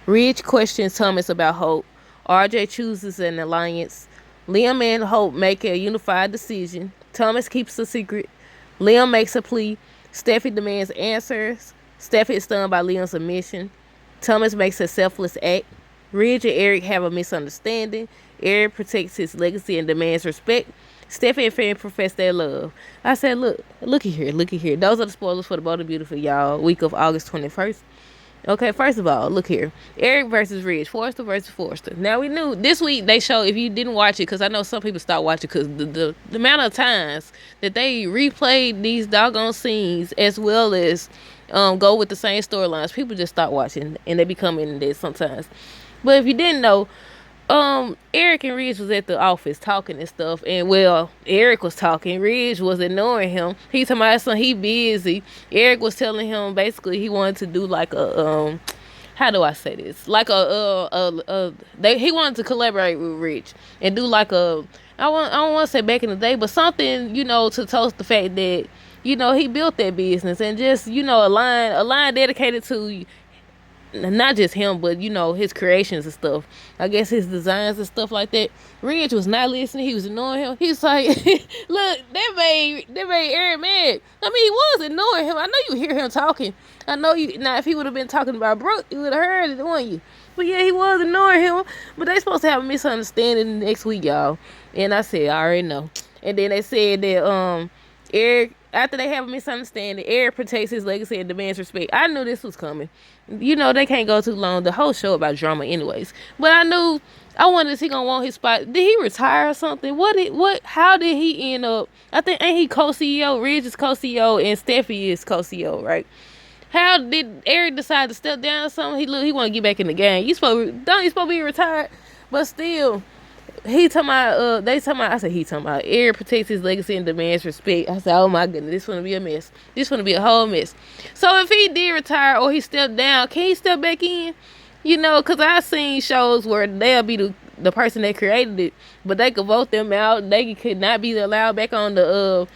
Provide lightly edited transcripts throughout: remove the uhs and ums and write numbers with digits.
Ridge questions Thomas about Hope. RJ chooses an alliance. Liam and Hope make a unified decision. Thomas keeps a secret. Liam makes a plea. Steffi demands answers. Steffi is stunned by Liam's admission. Thomas makes a selfless act. Ridge and Eric have a misunderstanding. Eric protects his legacy and demands respect. Steffi and Finn profess their love. I said, looky here, looky here. Those are the spoilers for the Bold and Beautiful, y'all. Week of August 21st. Okay, first of all, look here. Eric versus Ridge. Forrester versus Forrester. Now, we knew this week they showed, if you didn't watch it, because I know some people stopped watching because the amount of times that they replayed these doggone scenes as well as go with the same storylines, people just stop watching and they become in there sometimes. But if you didn't know, Eric and Ridge was at the office talking and stuff, and well, Eric was talking, Ridge was ignoring him. He talking about something, he busy. Eric was telling him basically he wanted to do like a how do I say this? Like he wanted to collaborate with Ridge and do like I don't want to say back in the day, but something, to toast the fact that he built that business and just a line dedicated to not just him, but his creations and stuff. I guess his designs and stuff like that. Ridge was not listening. He was ignoring him. He was like, "Look, that made Eric mad. I mean, he was ignoring him. I know you hear him talking. I know you. Now, if he would have been talking about Brooke, you would have heard it, wouldn't you? But yeah, he was ignoring him. But they supposed to have a misunderstanding next week, y'all. And I said, I already know. And then they said that Eric, after they have a misunderstanding, Eric protects his legacy and demands respect. I knew this was coming. They can't go too long. The whole show about drama anyways. But I wondered, is he gonna want his spot? Did he retire or something? How did he end up? I think, ain't he co-CEO? Ridge is co-CEO and Steffi is co-CEO, right? How did Eric decide to step down or something? He want to get back in the game. You supposed to be retired, but still. He talking about, I said he talking about, Eric protects his legacy and demands respect. I said, oh my goodness, this gonna be a mess. This gonna be a whole mess. So if he did retire or he stepped down, can he step back in? Because I've seen shows where they'll be the person that created it, but they could vote them out. They could not be allowed back on the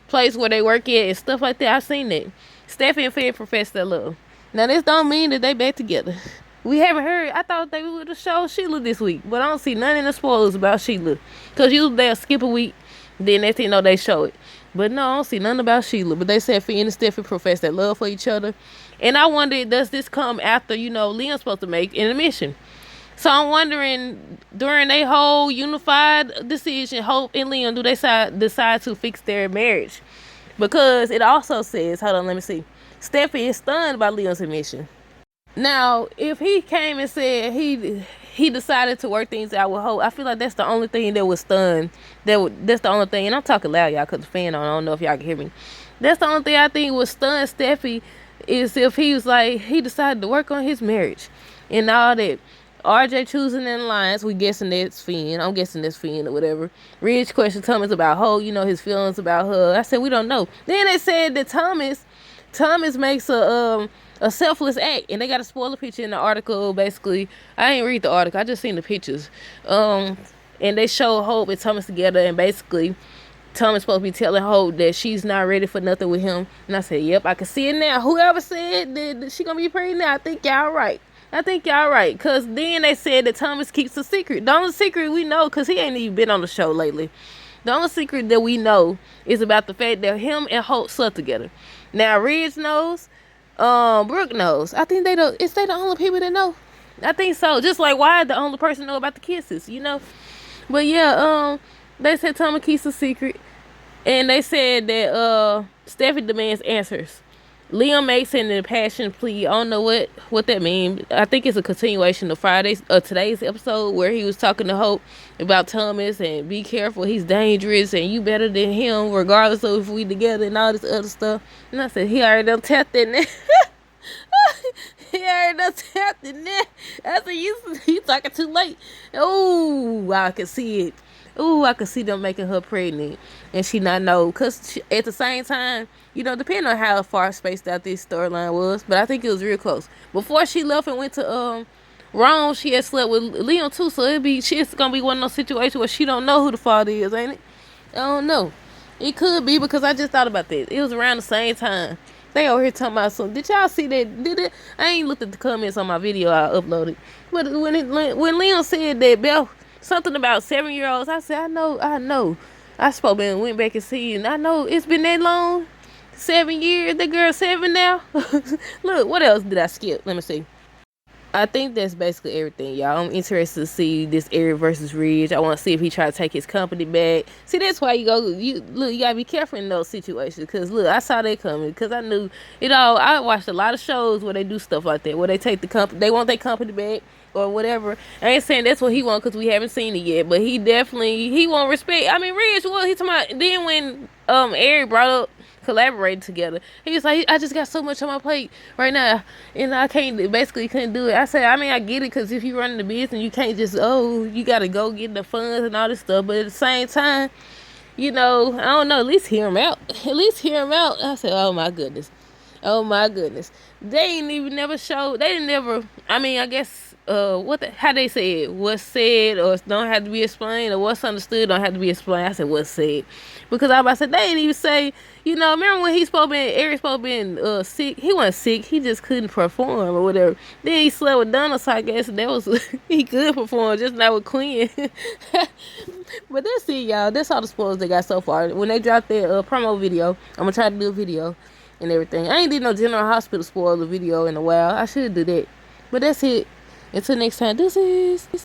place where they work at and stuff like that. I've seen that. Steffi and Finn profess their love. Now this don't mean that they back together. We haven't heard. I thought they would have showed Sheila this week, but I don't see none in the spoilers about Sheila. Because usually they'll skip a week, then next thing you know they show it. But no, I don't see nothing about Sheila. But they said Finn and Steffi profess their love for each other. And I wonder, does this come after, Liam's supposed to make an admission? So I'm wondering, during their whole unified decision, Hope and Liam, do they decide to fix their marriage? Because it also says, hold on, let me see. Steffi is stunned by Liam's admission. Now, if he came and said he decided to work things out with Hope, I feel like that's the only thing that was stun. That's the only thing, and I'm talking loud, y'all, because the fan on. I don't know if y'all can hear me. That's the only thing I think was stun Steffi is if he was like, he decided to work on his marriage and all that. RJ choosing an alliance, we guessing that's Finn. I'm guessing that's Finn or whatever. Ridge questioned Thomas about Hope, his feelings about her. I said, we don't know. Then they said that Thomas makes a selfless act, and they got a spoiler picture in the article. Basically, I ain't read the article, I just seen the pictures. And they show Hope and Thomas together, and basically Thomas supposed to be telling Hope that she's not ready for nothing with him. And I said, yep, I can see it now. Whoever said that she gonna be pregnant, I think y'all right. Because then they said that Thomas keeps a secret. The only secret we know, because he ain't even been on the show lately, the only secret that we know is about the fact that him and Hope slept together. Now Ridge knows, Brooke knows. I think is they the only people that know? I think so. Just like why the only person know about the kisses, But yeah, they said Thomas keeps a secret, and they said that Steffi demands answers. Liam makes an impassioned plea. I don't know what that means. I think it's a continuation of today's episode where he was talking to Hope about Thomas and be careful, he's dangerous and you better than him regardless of if we together and all this other stuff. And I said, he already done tapped in there. He already done tapped in there. I said, you talking too late. Oh, I can see it. Ooh, I could see them making her pregnant and she not know. Because at the same time, depending on how far spaced out this storyline was, but I think it was real close. Before she left and went to Rome, she had slept with Liam too, so she's going to be one of those situations where she don't know who the father is, ain't it? I don't know. It could be, because I just thought about that. It was around the same time. They over here talking about some. Did y'all see that? Did it? I ain't looked at the comments on my video I uploaded. But when Leon said that Bell something about 7-year-olds, I said, I know. I spoke and went back and see, and I know it's been that long. 7 years. That girl 7 now. Look, what else did I skip? Let me see. I think that's basically everything, y'all. I'm interested to see this Eric versus Ridge. I want to see if he try to take his company back. See, that's why you gotta be careful in those situations. Cause look, I saw that coming. Cause I knew it all. I watched a lot of shows where they do stuff like that, where they take the company, they want their company back or whatever. I ain't saying that's what he want, cause we haven't seen it yet. But he want respect. I mean, Ridge, what he talking about? Then when Eric brought up collaborating together, he was like, I just got so much on my plate right now and I couldn't do it. I said, I mean, I get it, because if you running the business, you can't just, you gotta go get the funds and all this stuff. But at the same time, I don't know, at least hear him out. I said, oh my goodness, they ain't even never showed, they didn't never, I mean, I guess how they say it, what's said or don't have to be explained, or what's understood don't have to be explained. I said what's said, because I was about to say they didn't even say, remember when Eric spoke being sick? He wasn't sick, he just couldn't perform or whatever. Then he slept with Donna, so I guess that was he could perform, just not with Quinn. But that's it, y'all. That's all the spoilers they got so far. When they dropped their promo video, I'm gonna try to do a video and everything. I ain't did no General Hospital spoiler video in a while. I should do that. But that's it. Until next time, deuces.